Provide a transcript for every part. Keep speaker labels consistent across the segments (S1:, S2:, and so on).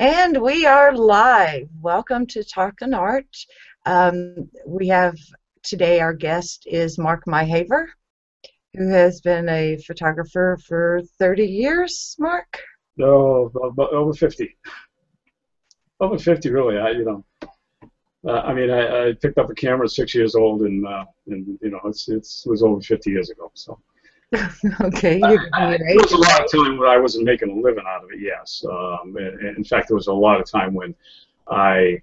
S1: And we are live. Welcome to Talkin' Art. We have today our guest is Mark Myhaver, who has been a photographer for 30 years. Mark?
S2: No, about over 50. Over 50, really. I picked up a camera at 6 years old, and it was over 50 years ago. So
S1: Okay, you give me your
S2: there was
S1: age.
S2: a lot of time when I wasn't making a living out of it. Yes, in fact, there was a lot of time when I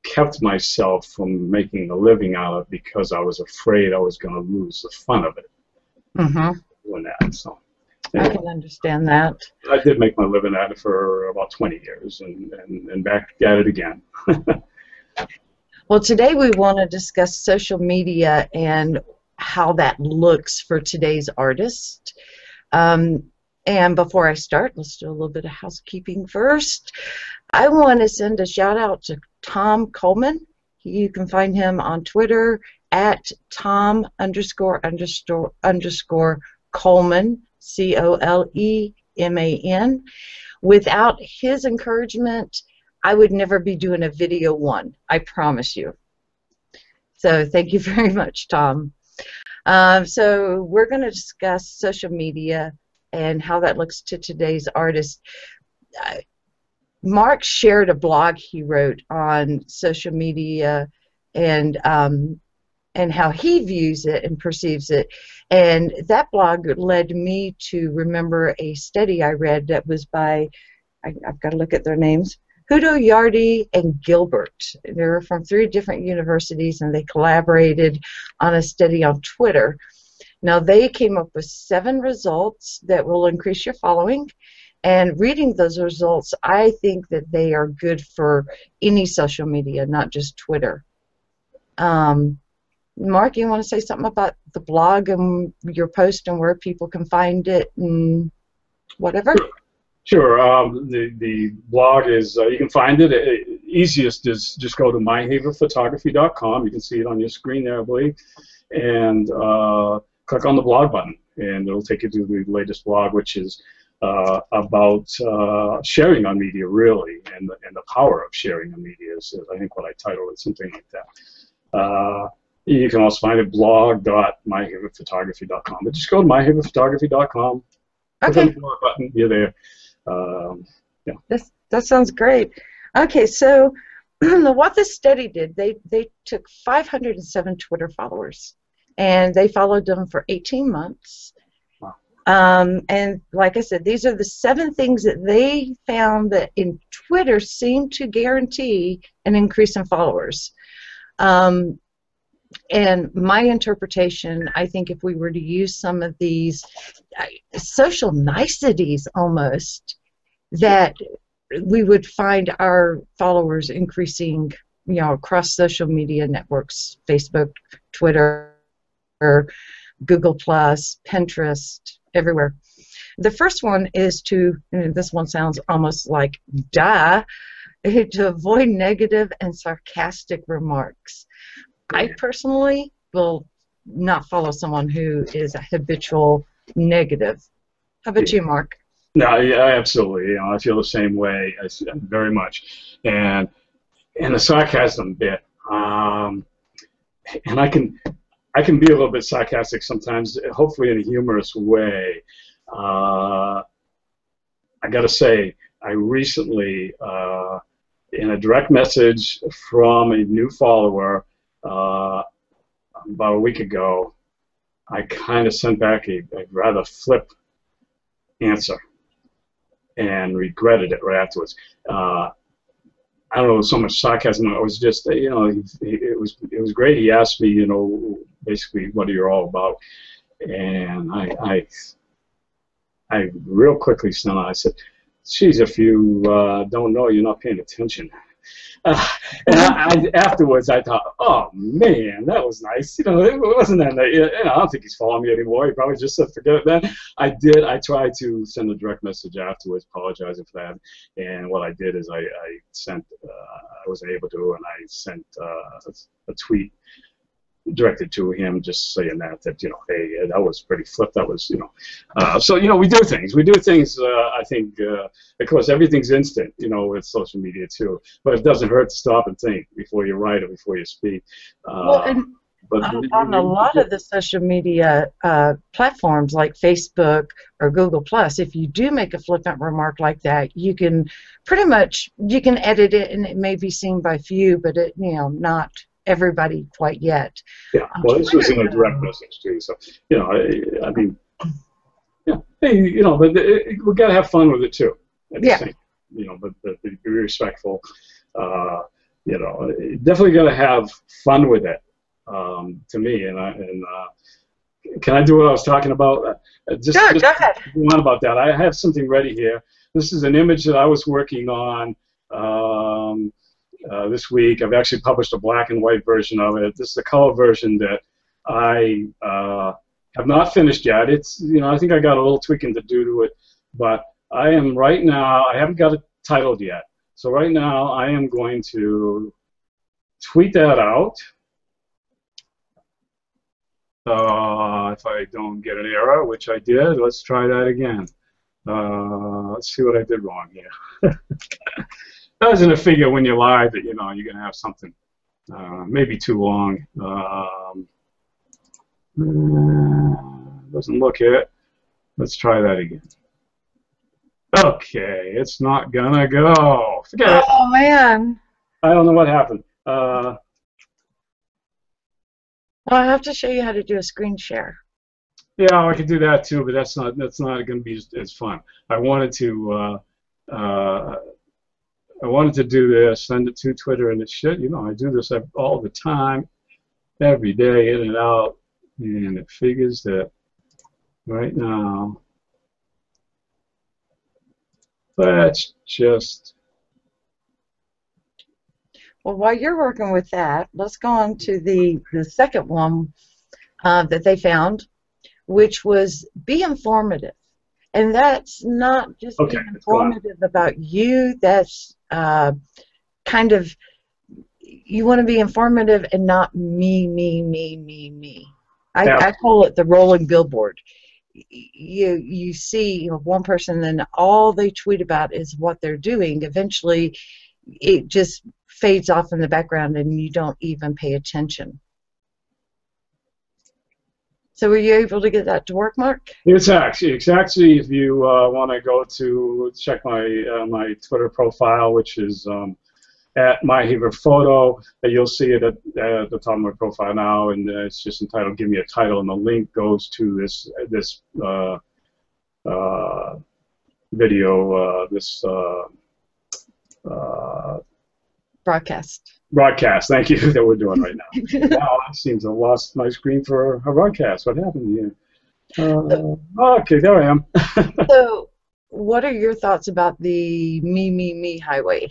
S2: kept myself from making a living out of it because I was afraid I was going to lose the fun of it
S1: Mm-hmm.
S2: doing that. So
S1: I
S2: anyway,
S1: can understand that.
S2: I did make my living at it for about 20 years, and back at it again.
S1: Well, today we want to discuss social media and how that looks for today's artist. And before I start, let's do a little bit of housekeeping first. I want to send a shout out to Tom Coleman. You can find him on Twitter at Tom___Coleman, Coleman. Without his encouragement, I would never be doing a video one, I promise you. So thank you very much, Tom. So we're going to discuss social media and how that looks to today's artist. Mark shared a blog he wrote on social media and how he views it and perceives it. And that blog led me to remember a study I read that was by, I've got to look at their names, Hudo, Yardi, and Gilbert. They were from 3 different universities, and they collaborated on a study on Twitter. Now, they came up with 7 results that will increase your following. And reading those results, I think that they are good for any social media, not just Twitter. Mark, you want to say something about the blog and your post and where people can find it and whatever?
S2: Sure. The blog is, you can find it. Easiest is just go to myhaverphotography.com. You can see it on your screen there, I believe. And click on the blog button, and it'll take you to the latest blog, which is about sharing on media, really, and the power of sharing on media is I think what I titled it, something like that. You can also find it blog.myhaverphotography.com. But just go to myhaverphotography.com. Click on the blog button. You're there. Yeah.
S1: That sounds great. Okay, so what this study did, they took 507 Twitter followers, and they followed them for 18 months.
S2: Wow.
S1: And like I said, these are the 7 things that they found that in Twitter seem to guarantee an increase in followers. And my interpretation, I think if we were to use some of these social niceties almost, that we would find our followers increasing, across social media networks, Facebook, Twitter, Google+, Pinterest, everywhere. The first one is and this one sounds almost like duh, to avoid negative and sarcastic remarks. I personally will not follow someone who is a habitual negative. How about you, Mark?
S2: No, yeah, absolutely. I feel the same way, very much. And the sarcasm bit, and I can be a little bit sarcastic sometimes, hopefully in a humorous way. I got to say, I recently, in a direct message from a new follower, about a week ago, I kind of sent back a rather flip answer and regretted it right afterwards. I don't know, so much sarcasm. It was just, it was great. He asked me, basically, what are you all about? And I real quickly sent out, I said, geez, if you don't know, you're not paying attention. And afterwards, I thought, oh man, that was nice. It wasn't that nice. I don't think he's following me anymore. He probably just said forget it then. I tried to send a direct message afterwards, apologizing for that. And what I did is I sent, I wasn't able to, and I sent a tweet directed to him, just saying that you know, hey, that was pretty flip. That was, you know, so you know, we do things. We do things. I think, of course, everything's instant, you know, with social media too. But it doesn't hurt to stop and think before you write or before you speak.
S1: Well, and
S2: But
S1: on a lot of the social media platforms like Facebook or Google Plus, if you do make a flippant remark like that, you can pretty much, you can edit it, and it may be seen by few, but it, you know, not everybody quite yet.
S2: Yeah, well, this was in a direct message too, so you know, I mean, yeah, hey, you know, but we gotta have fun with it too.
S1: Yeah.
S2: You know, but be respectful. You know, definitely gotta have fun with it. To me, and can I do what I was talking about?
S1: Sure, go ahead.
S2: Go on about that. I have something ready here. This is an image that I was working on this week. I've actually published a black and white version of it. This is a color version that I have not finished yet. It's, you know, I think I got a little tweaking to do to it, but I am right now, I haven't got it titled yet. So right now I am going to tweet that out. If I don't get an error, which I did, let's try that again. Let's see what I did wrong here. Doesn't it figure when you're live that, you know, you're going to have something maybe too long. Doesn't look it. Let's try that again. Okay, it's not gonna go. Forget it.
S1: Oh man.
S2: I don't know what happened. Well,
S1: I have to show you how to do a screen share.
S2: yeah, I could do that too, but that's not going to be as fun. I wanted to do this, send it to Twitter, and it should. You know, I do this all the time, every day, in and out, and it figures that right now. Let's just.
S1: Well, while you're working with that, let's go on to the second one that they found, which was be informative. And that's not just being informative about you. That's kind of, you want to be informative and not me, me, me, me, me. I call it the rolling billboard. You see, you know, one person, and all they tweet about is what they're doing. Eventually, it just fades off in the background, and you don't even pay attention. So, were you able to get that to work, Mark?
S2: It's actually if you want to go to check my my Twitter profile, which is at MyHaverPhoto, you'll see it at the top of my profile now, and it's just entitled "Give Me a Title," and the link goes to this video, this broadcast. Thank you, that we're doing right now. Now it seems I lost my screen for a broadcast. What happened here? Okay, there I am.
S1: So, what are your thoughts about the me highway?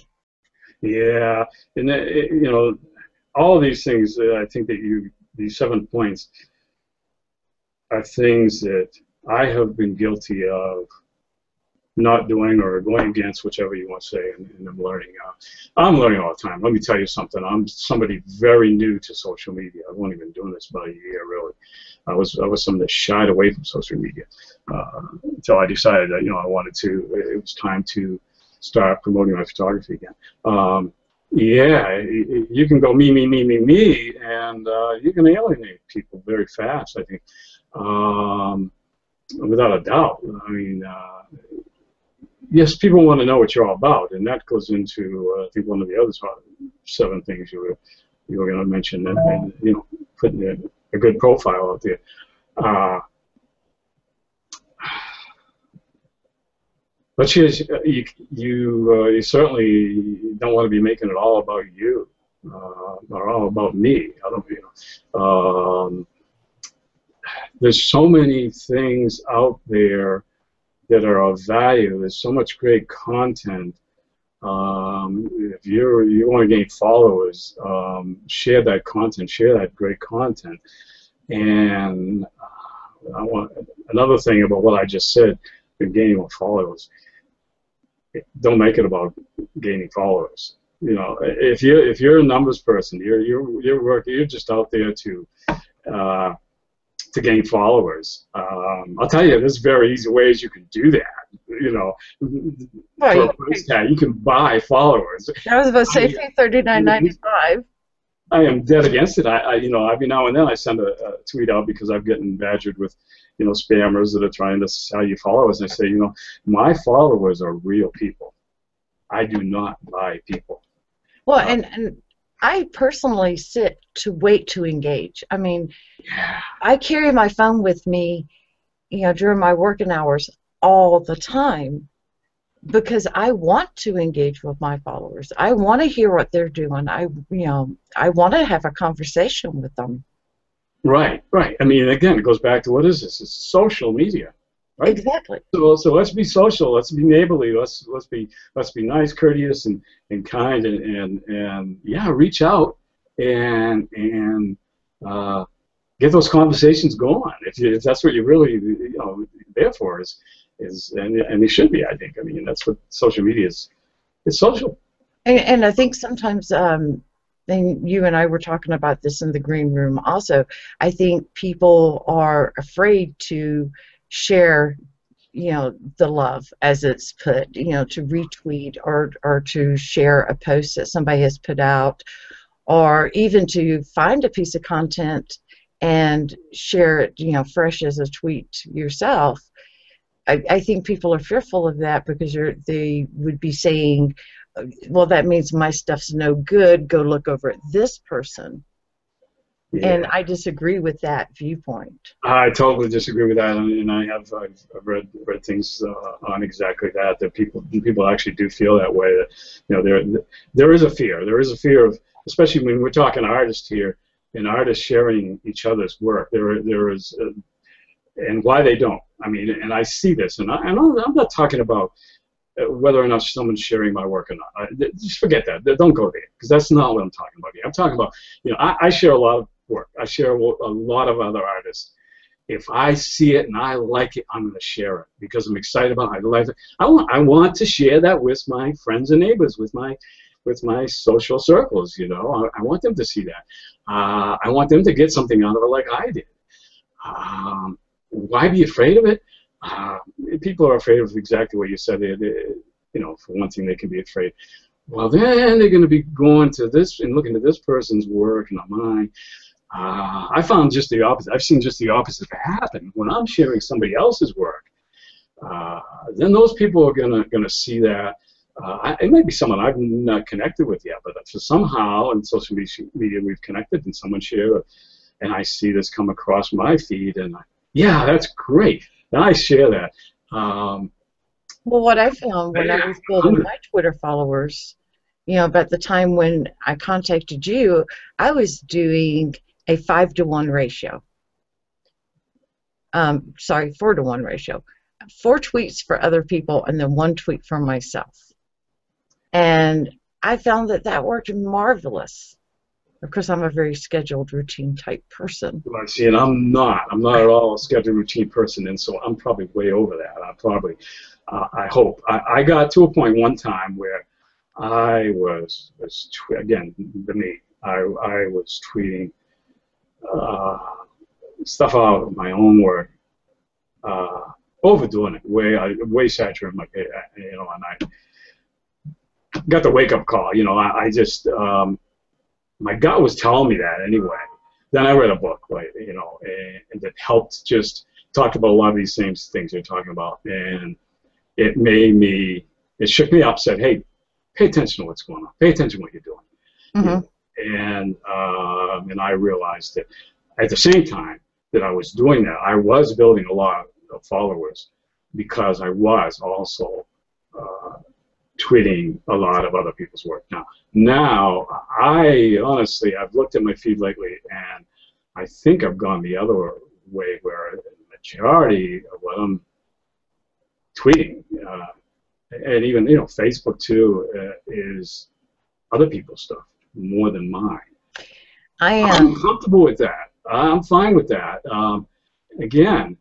S2: Yeah, and you know, all of these things. I think that these 7 points are things that I have been guilty of not doing or going against, whichever you want to say, and I'm learning. I'm learning all the time. Let me tell you something. I'm somebody very new to social media. I've only been doing this about a year, really. I was somebody that shied away from social media until I decided that, you know, I wanted to. It was time to start promoting my photography again. Yeah, you can go me, and you can alienate people very fast, I think, without a doubt. I mean, yes, people want to know what you're all about, and that goes into, I think, one of the other 7 things you were going to mention, and you know, putting a good profile out there. But you certainly don't want to be making it all about you, or all about me. I don't, you know. There's so many things out there that are of value. There's so much great content. If you want to gain followers, share that content, share that great content. And another thing about what I just said, gaining more followers. Don't make it about gaining followers. if you're a numbers person, you're just out there to gain followers. I'll tell you, there's very easy ways you can do that. For a price tag, you can buy followers.
S1: I was about to say $39.95.
S2: I am dead against it. Every now and then I send a tweet out because I'm getting badgered with, spammers that are trying to sell you followers. And I say, my followers are real people. I do not buy people.
S1: Well, and I personally sit to wait to engage. I mean, I carry my phone with me, during my working hours all the time because I want to engage with my followers. I want to hear what they're doing. I want to have a conversation with them. Right.
S2: I mean, again, it goes back to what is this? It's social media. Right?
S1: Exactly.
S2: So let's be social. Let's be neighborly. Let's be nice, courteous, and kind, and reach out and get those conversations going. If that's what you're really there for and it should be. I think. I mean, that's what social media is. It's social.
S1: And I think sometimes. And you and I were talking about this in the green room also. I think people are afraid to share, the love, as it's put, to retweet or to share a post that somebody has put out, or even to find a piece of content and share it, fresh as a tweet yourself. I think people are fearful of that because they would be saying, well, that means my stuff's no good. Go look over at this person. Yeah. And I disagree with that viewpoint.
S2: I totally disagree with that, and I've read things on exactly that. That people actually do feel that way. That there is a fear. There is a fear of, especially when we're talking artists here, and artists sharing each other's work. There is, and why they don't. I mean, and I see this, and I'm not talking about whether or not someone's sharing my work or not. Just forget that. Don't go there, because that's not what I'm talking about here. I'm talking about, I share a lot of work. I share a lot of other artists. If I see it and I like it, I'm going to share it because I'm excited about it. I like it. I want to share that with my friends and neighbors, with my social circles. I want them to see that. I want them to get something out of it like I did. Why be afraid of it? People are afraid of exactly what you said. For one thing, they can be afraid. Well, then they're going to be going to this and looking at this person's work and not mine. I found just the opposite. I've seen just the opposite happen. When I'm sharing somebody else's work, then those people are gonna see that. It might be someone I've not connected with yet, but somehow in social media we've connected and someone shared, and I see this come across my feed, and that's great. And I share that.
S1: Well, what I found when I was building my Twitter followers, about the time when I contacted you, I was doing a 5-to-1 ratio. 4-to-1 ratio. 4 tweets for other people and then 1 tweet for myself. And I found that worked marvelous. Of course, I'm a very scheduled, routine type person.
S2: I see, and I'm not at all a scheduled, routine person, and so I'm probably way over that. I hope. I got to a point one time where I was tweeting stuff out of my own work, overdoing it, way saturating my page, and I got the wake-up call. I just my gut was telling me that anyway. Then I read a book, and that helped just talk about a lot of these same things you're talking about, and it shook me up, said, hey, pay attention to what's going on, pay attention to what you're doing. Mm-hmm. And I realized that at the same time that I was doing that, I was building a lot of followers because I was also tweeting a lot of other people's work. Now, I've looked at my feed lately, and I think I've gone the other way, where the majority of what I'm tweeting, and even Facebook too, is other people's stuff more than mine. I'm comfortable with that. I'm fine with that. Again,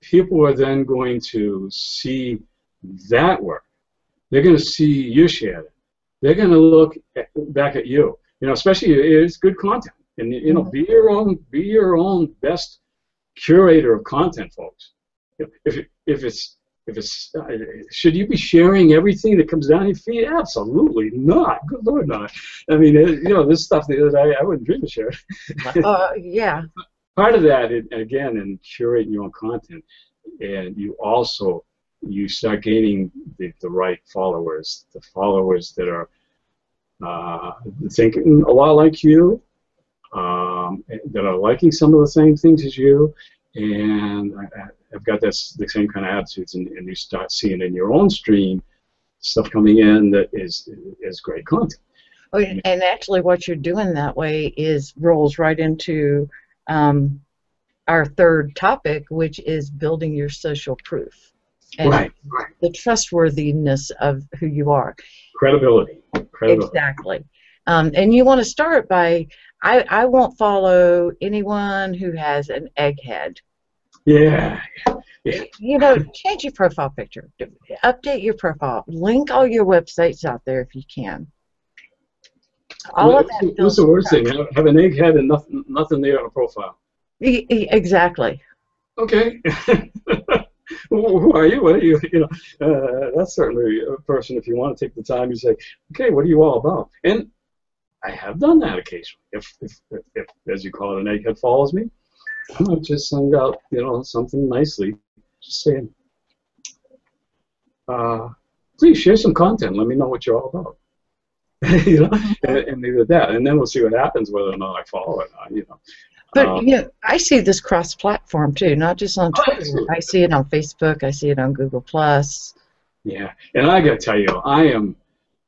S2: people are then going to see that work. They're going to see you share it. they're going to look back at you. You know, especially it's good content, and you know, be your own best curator of content, folks. If it's should you be sharing everything that comes down your feed? Absolutely not. Good Lord, not. I mean, you know, this stuff that I wouldn't dream of sharing.
S1: Yeah.
S2: Part of that, again, in curating your own content, and you start gaining the right followers, the followers that are thinking a lot like you, that are liking some of the same things as you, and I've got the same kind of attitudes, and you start seeing in your own stream stuff coming in that is great content.
S1: Oh, and actually what you're doing that way rolls right into our third topic, which is building your social proof. And
S2: right.
S1: the trustworthiness of who you are.
S2: Credibility.
S1: Exactly. And you want to start by, I won't follow anyone who has an egghead.
S2: Yeah.
S1: You know, change your profile picture. Update your profile. Link all your websites out there if you can. All of that.
S2: What's the worst thing? Have an egghead and nothing there on a profile.
S1: Exactly.
S2: Okay. Who are you? What are you? You know, that's certainly a person. If you want to take the time, you say, okay, what are you all about? And I have done that occasionally. If as you call it, an egghead follows me, I might just send out, you know, something nicely, just saying, please share some content. Let me know what you're all about. You know, and leave it at that, and then we'll see what happens, whether or not I follow it. You know.
S1: But you know, I see this cross-platform too, not just on Twitter. I see it on Facebook. I see it on Google+.
S2: Yeah, and I got to tell you, I'm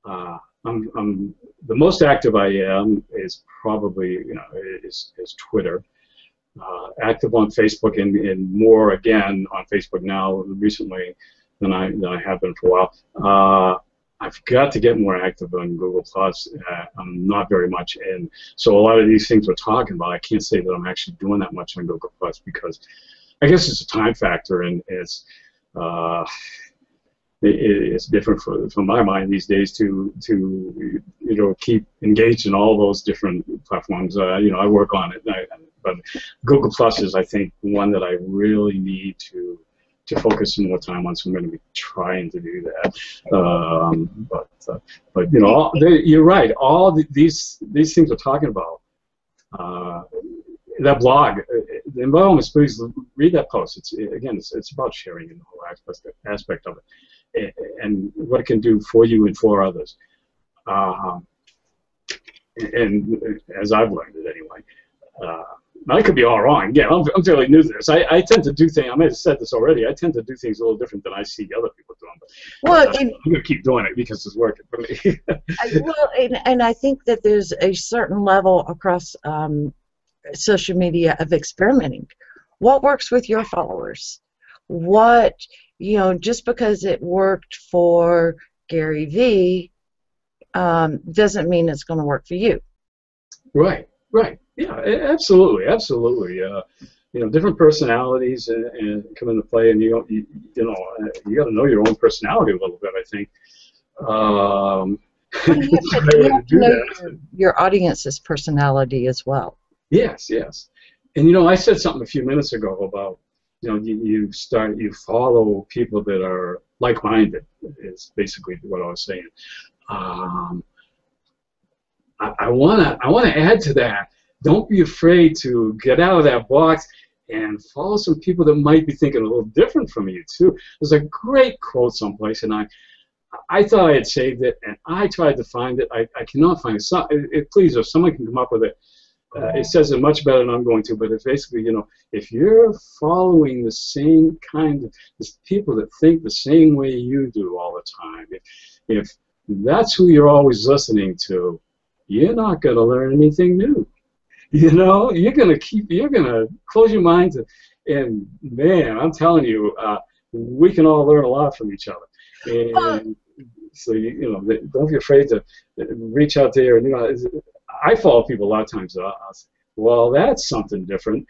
S2: the most active I am is probably, you know, is Twitter. Active on Facebook and more again on Facebook now recently than I have been for a while. I've got to get more active on Google+. I'm not very much in. So a lot of these things we're talking about, I can't say that I'm actually doing that much on Google+, because I guess it's a time factor, and it's different for my mind these days to you know, keep engaged in all those different platforms. You know, I work on it, but Google+ is, I think, one that I really need to focus some more time on, so I'm going to be trying to do that. But you know, you're right. All these things we're talking about, that blog, the environment, please read that post. It's about sharing the whole aspect of it, and what it can do for you and for others. And as I've learned it anyway. I could be all wrong. Again, I'm fairly new to this. I tend to do things, I might have said this already, I tend to do things a little different than I see other people doing. But
S1: well,
S2: I'm going to keep doing it because it's working for me.
S1: and I think that there's a certain level across social media of experimenting. What works with your followers? What, you know, just because it worked for Gary V doesn't mean it's going to work for you. Right.
S2: Yeah, absolutely. You know, different personalities and come into play, and you got to know your own personality a little bit, I think.
S1: You have to know your audience's personality as well.
S2: Yes. And you know, I said something a few minutes ago about, you know, you follow people that are like-minded. Is basically what I was saying. I wanna add to that. Don't be afraid to get out of that box and follow some people that might be thinking a little different from you too. There's a great quote someplace, and I thought I had saved it, and I tried to find it. I cannot find it. Please, if someone can come up with it, it says it much better than I'm going to. But it's basically, you know, if you're following the same kind of people that think the same way you do all the time, if that's who you're always listening to, you're not going to learn anything new. You know, you're gonna close your mind to, and man, I'm telling you, we can all learn a lot from each other. And so you know, don't be afraid to reach out there. And you know, I follow people a lot of times. I'll say, well, that's something different.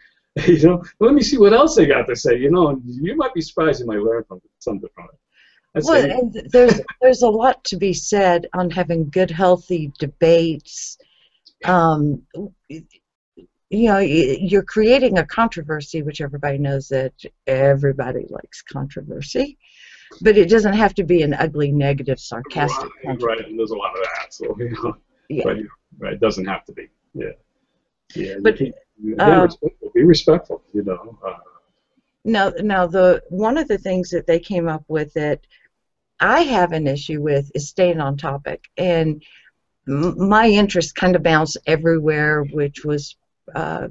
S2: You know, let me see what else they got to say. You know, you might be surprised. You might learn something from it. That's
S1: Well,
S2: it.
S1: and there's a lot to be said on having good, healthy debates. Um, you're creating a controversy, which everybody knows that everybody likes controversy, but it doesn't have to be an ugly, negative, sarcastic
S2: Right,
S1: controversy.
S2: and there's a lot of that. So
S1: Yeah,
S2: but right, it doesn't have to be. Yeah, yeah. You
S1: but
S2: keep again,
S1: uh,
S2: respectful. Be respectful.
S1: now the one of the things that they came up with that I have an issue with is staying on topic, and my interest kind of bounced everywhere, which was uh,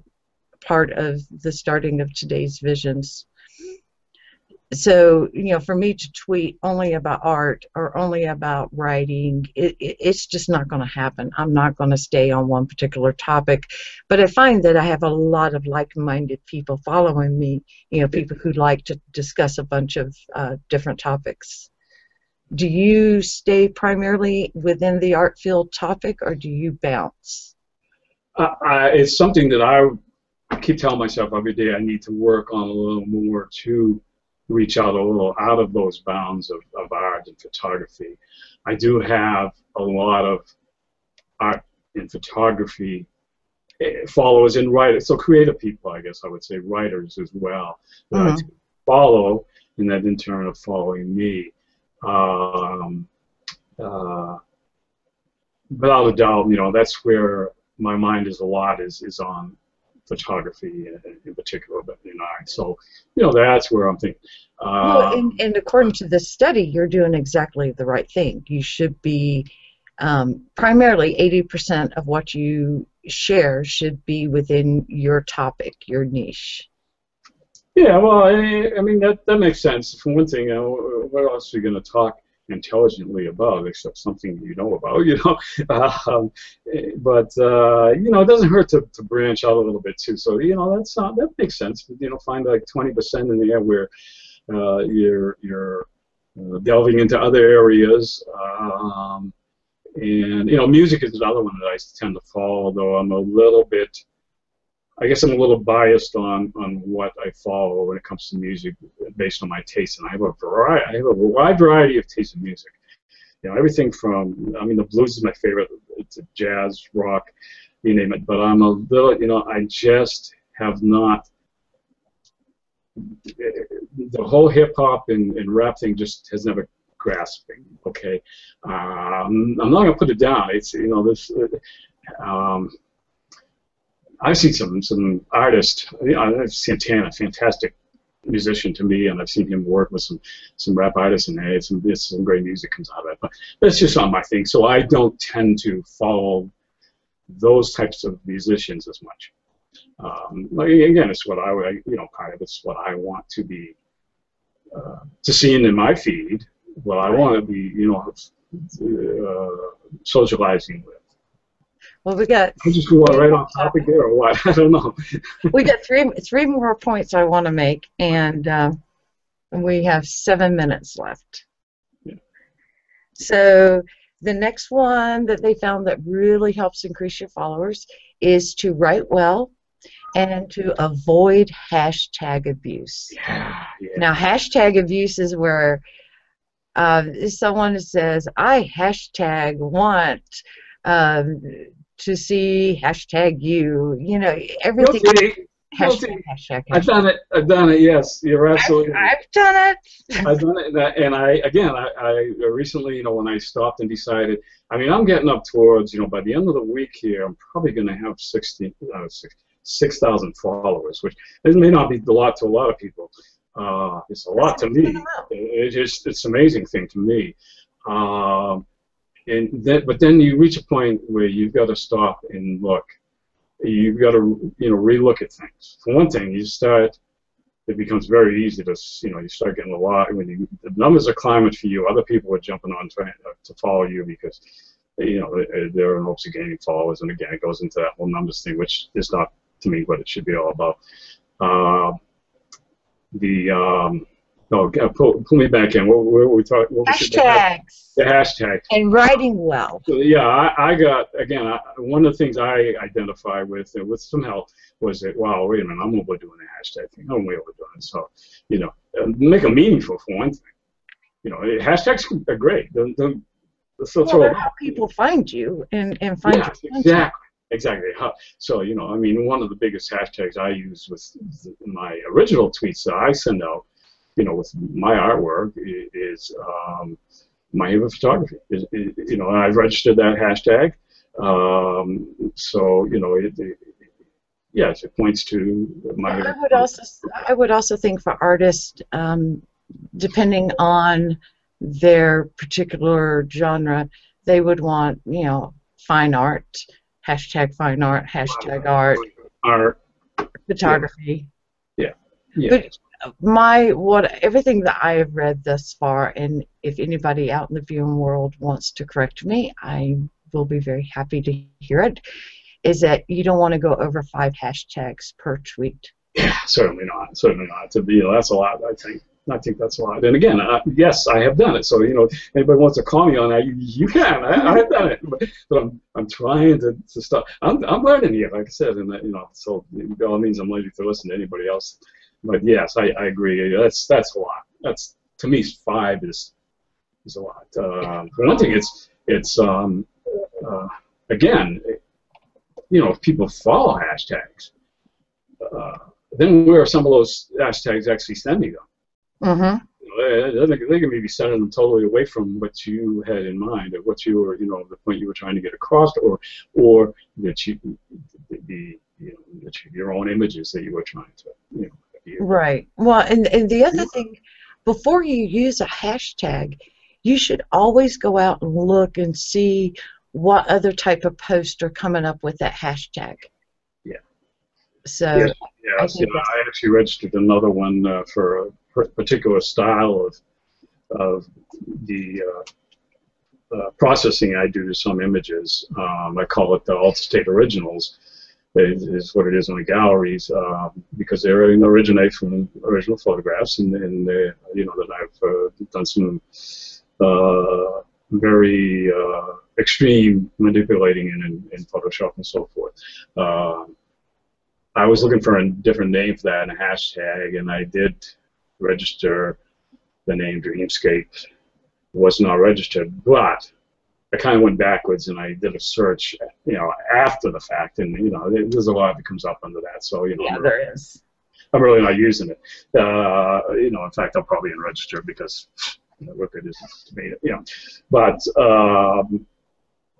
S1: part of the starting of today's visions. So, for me to tweet only about art or only about writing, it's just not going to happen. I'm not going to stay on one particular topic. But I find that I have a lot of like-minded people following me, people who like to discuss a bunch of different topics. Do you stay primarily within the art field topic, or do you bounce?
S2: It's something that I keep telling myself every day. I need to work on a little more to reach out a little out of those bounds of art and photography. I do have a lot of art and photography followers and writers, so creative people, I guess I would say, writers as well, that I
S1: Mm-hmm.
S2: follow, and that in turn are following me. Um, uh, Without a doubt, that's where my mind is a lot is on photography in particular, but in art. So, that's where I'm thinking.
S1: Well,
S2: Uh,
S1: and according to this study, you're doing exactly the right thing. You should be primarily 80% of what you share should be within your topic, your niche.
S2: yeah, well, I mean that makes sense. For one thing, what else are you going to talk intelligently about except something you know about, Um, it doesn't hurt to branch out a little bit too. So, that makes sense. Find like 20% in there where you're delving into other areas. And music is another one that I tend to follow, though I guess I'm a little biased on what I follow when it comes to music based on my taste, and I have a wide variety of taste in music. Everything from, I mean, the blues is my favorite, to jazz, rock, you name it. But I'm a little, I just have not, the whole hip hop and rap thing just has never grasped me. Okay, I'm not gonna put it down. It's this. I've seen some artists. Santana, fantastic musician to me, and I've seen him work with some rap artists, and it's some great music comes out of it. But that's just not my thing. So I don't tend to follow those types of musicians as much. Again, it's what part of it's what I want to be to see in my feed. What I want to be, socializing with.
S1: Well, we got
S2: I just go right on topic there, or what? I don't know.
S1: we got three more points I want to make, and we have 7 minutes left.
S2: Yeah.
S1: So the next one that they found that really helps increase your followers is to write well and to avoid hashtag abuse.
S2: Yeah.
S1: Now, hashtag abuse is where someone says, I hashtag want to see hashtag you, everything.
S2: Guilty.
S1: Hashtag.
S2: I've done it. Yes, you're absolutely.
S1: I've done it.
S2: I've done it, and I recently, when I stopped and decided, I mean, I'm getting up towards, by the end of the week here, I'm probably going to have 6,000 followers, which it may not be a lot to a lot of people. It's a lot to me. It's an amazing thing to me. But then you reach a point where you've got to stop and look. You've got to, relook at things. For one thing, it becomes very easy to, you start getting a lot, when the numbers are climbing for you, other people are jumping on trying to follow you because, they're in hopes of gaining followers, and again, it goes into that whole numbers thing, which is not, to me, what it should be all about. Pull me back in. What were we talking?
S1: Hashtags.
S2: The hashtag.
S1: And writing well.
S2: So, yeah, I got, again, one of the things I identify with some help was that, wow, wait a minute, I'm overdoing the hashtag thing. I'm way overdoing it. So, make it meaningful for one thing. you know, hashtags are great. So
S1: Well, they're how people find you and find
S2: yeah,
S1: your content.
S2: exactly. So, you know, I mean, one of the biggest hashtags I use with my original tweets that I send out, you know, with my artwork is my favorite photography. You know, I've registered that hashtag. So, you know, yes, it points to my
S1: Well,
S2: favorite
S1: I would also think for artists, depending on their particular genre, they would want, you know, fine art, hashtag art,
S2: art. Yeah,
S1: photography.
S2: yeah, yeah.
S1: But everything that I have read thus far, and if anybody out in the viewing world wants to correct me, I will be very happy to hear it, is that you don't want to go over 5 hashtags per tweet.
S2: Yeah, certainly not. Certainly not. You know, that's a lot. I think that's a lot. And again, yes, I have done it. So, you know, anybody wants to call me on that, you can. I have done it. But I'm trying to stop. I'm learning here, like I said, and you know, so by all means, I'm ready to listen to anybody else. But yes, I agree. That's a lot. That's, to me, 5 is a lot. For one thing, it's again, you know, if people follow hashtags, then where are some of those hashtags actually sending them?
S1: Mm-hmm.
S2: You know, they can maybe sending them totally away from what you had in mind, or what you were, you know, the point you were trying to get across, or that you know, your own images that you were trying to, you know.
S1: Right. Well, and the other thing, before you use a hashtag, you should always go out and look and see what other type of posts are coming up with that hashtag.
S2: Yeah.
S1: So
S2: yes, you know, I actually registered another one for a particular style of the processing I do to some images. I call it the Alta-State Originals. Is what it is in the galleries, because they originate from original photographs, and you know, that I've done some very extreme manipulating in Photoshop and so forth. I was looking for a different name for that and a hashtag, and I did register the name Dreamscape. It was not registered, but I kind of went backwards and I did a search, you know, after the fact, and you know, there's a lot that comes up under that. So, you know,
S1: yeah, there is.
S2: I'm really not using it. You know, in fact, I'll probably unregister because, you know, what good is it to me? You know, but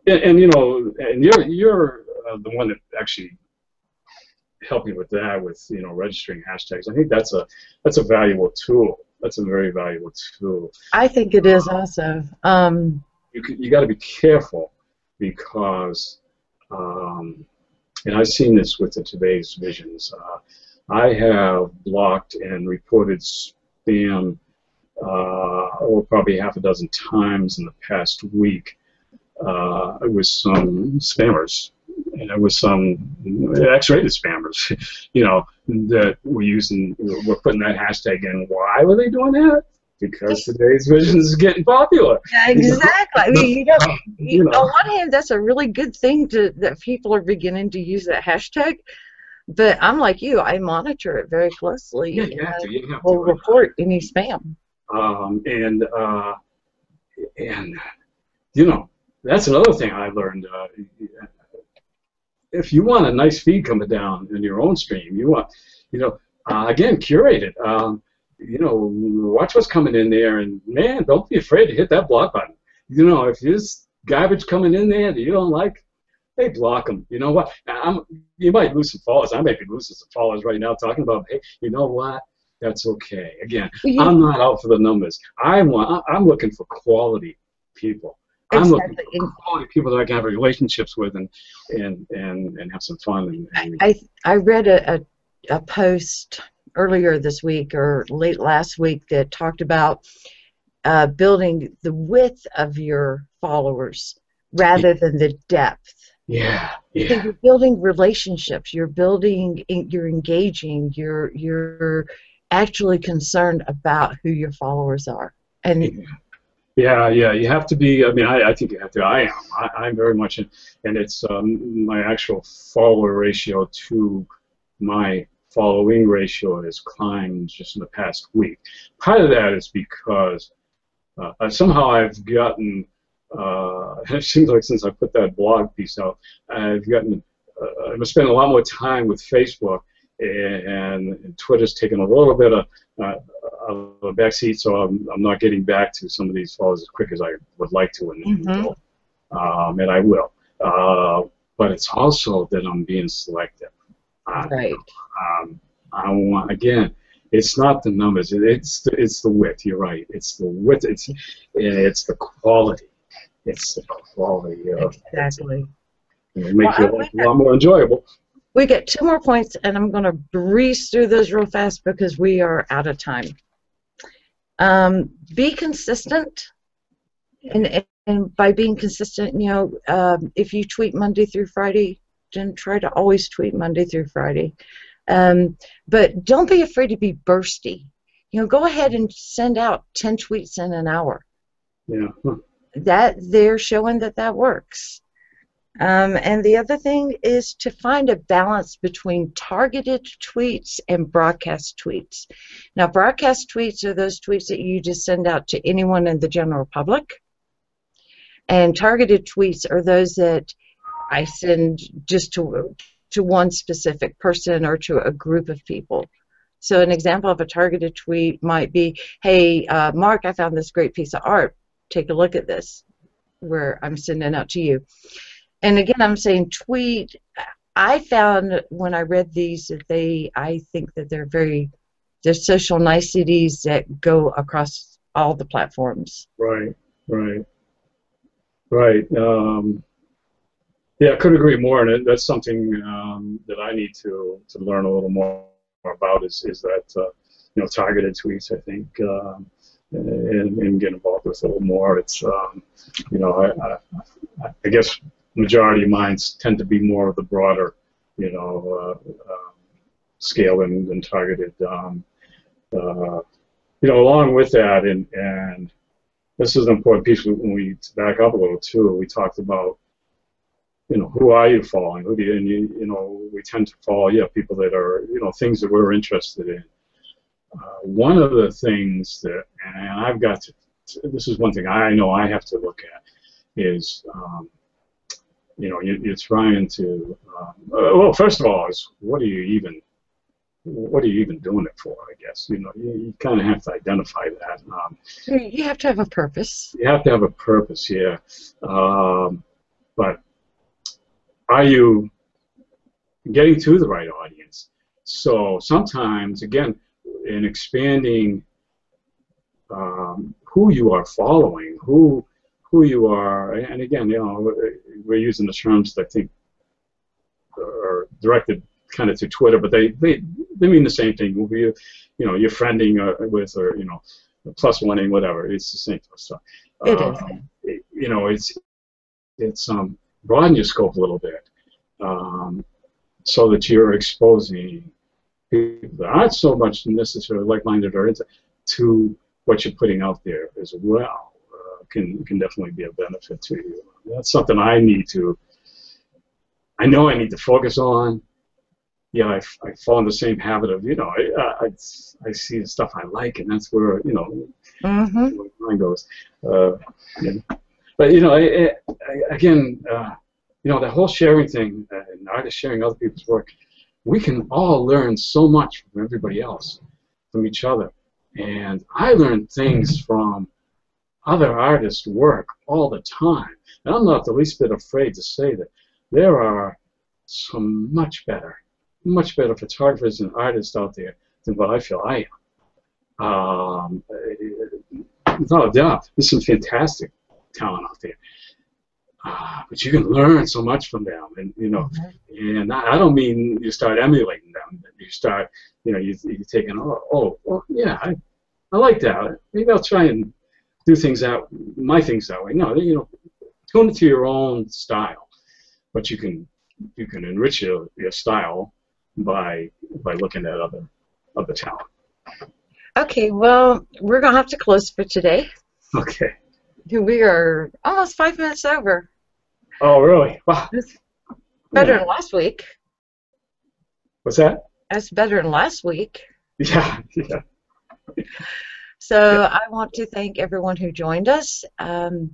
S2: and you know, and you're the one that actually helped me with that, with, you know, registering hashtags. I think that's a valuable tool. That's a very valuable tool.
S1: I think it is also.
S2: You got to be careful because, and I've seen this with the Today's Visions. I have blocked and reported spam probably half a dozen times in the past week with some spammers. And it was some X-rated spammers, you know, that were putting that hashtag in. Why were they doing that? Because Today's Visions is getting popular.
S1: Exactly. I mean,
S2: you know.
S1: On one hand, that's a really good thing that people are beginning to use that hashtag. But I'm like you, I monitor it very closely.
S2: Yeah, you have to.
S1: We'll report any spam.
S2: And you know, that's another thing I learned. If you want a nice feed coming down in your own stream, you want, you know, again, curate it. You know, watch what's coming in there, and man, don't be afraid to hit that block button. You know, if there's garbage coming in there that you don't like, hey, block them. You know what? You might lose some followers. I might be losing some followers right now talking about, hey, you know what? That's okay. Again, I'm not out for the numbers. I'm looking for quality people. I'm looking for quality people that I can have relationships with and have some fun.
S1: I read a post earlier this week or late last week that talked about building the width of your followers rather than the depth.
S2: Yeah, yeah.
S1: So you're building relationships. You're engaging. You're actually concerned about who your followers are. And
S2: yeah. You have to be. I mean, I think you have to. I am. I'm very much in, and it's my actual follower ratio to my following ratio has climbed just in the past week. Part of that is because somehow I've gotten, it seems like since I put that blog piece out, I've spent a lot more time with Facebook, and Twitter's taken a little bit of a backseat, so I'm not getting back to some of these followers as quick as I would like to, and I will. But it's also that I'm being selective.
S1: Right.
S2: I want, again, it's not the numbers. It's the width. You're right. It's the width. It's the quality. It's the quality of
S1: exactly.
S2: It'll make your life a lot more enjoyable.
S1: We get 2 more points, and I'm going to breeze through those real fast because we are out of time. Be consistent, and by being consistent, you know, if you tweet Monday through Friday, then try to always tweet Monday through Friday. But don't be afraid to be bursty. You know, go ahead and send out 10 tweets in an hour.
S2: Yeah.
S1: That they're showing that works. And the other thing is to find a balance between targeted tweets and broadcast tweets. Now, broadcast tweets are those tweets that you just send out to anyone in the general public. And targeted tweets are those that I send just to one specific person or to a group of people. So an example of a targeted tweet might be, hey, Mark, I found this great piece of art. Take a look at this, where I'm sending out to you. And again, I'm saying tweet. I found when I read these that I think that they're social niceties that go across all the platforms.
S2: Right. Yeah, I couldn't agree more, and that's something that I need to learn a little more about is that you know, targeted tweets. I think and get involved with a little more. It's you know, I guess majority of mine tend to be more of the broader, you know, scale than targeted. You know, along with that, and this is an important piece when we back up a little too. We talked about, you know, who are you following? Who do you, and you know, we tend to follow, people that are, you know, things that we're interested in. One of the things that, and I've got to, this is one thing I know I have to look at, is, you know, you're trying to, well, first of all, is what are you even doing it for? I guess, you know, you kind of have to identify that.
S1: You have to have a purpose.
S2: You have to have a purpose, yeah. But are you getting to the right audience? So sometimes, again, in expanding who you are following, who you are, and again, you know, we're using the terms that I think are directed kind of to Twitter, but they mean the same thing. You know, you're friending with, or you know, plus oneing, whatever. It's the same stuff.
S1: It is.
S2: You know, it's broaden your scope a little bit, so that you're exposing people that aren't so much necessarily like-minded or to what you're putting out there as well. Can definitely be a benefit to you. That's something I know I need to focus on. Yeah, I fall in the same habit of, you know, I see the stuff I like, and that's where, you know, where mine goes. Yeah. But, you know, again, you know, the whole sharing thing, and artists sharing other people's work, we can all learn so much from everybody else, from each other. And I learn things from other artists' work all the time. And I'm not the least bit afraid to say that there are some much better photographers and artists out there than what I feel I am. Without a doubt, there's some fantastic talent out there. But you can learn so much from them, and you know, and I don't mean you start emulating them. You start, you know, you're taking, oh, yeah, I like that. Maybe I'll try and do my things that way. No, you know, tune it to your own style, but you can enrich your style by looking at other talent. Okay,
S1: well, we're gonna have to close for today.
S2: Okay.
S1: We are almost 5 minutes over.
S2: Oh, really? Wow.
S1: That's better than last week.
S2: What's that?
S1: That's better than last week.
S2: Yeah.
S1: So I want to thank everyone who joined us. And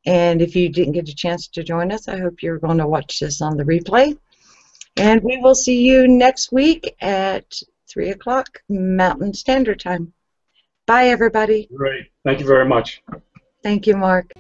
S1: if you didn't get a chance to join us, I hope you're going to watch this on the replay. And we will see you next week at 3 o'clock Mountain Standard Time. Bye, everybody.
S2: Great. Thank you very much.
S1: Thank you, Mark.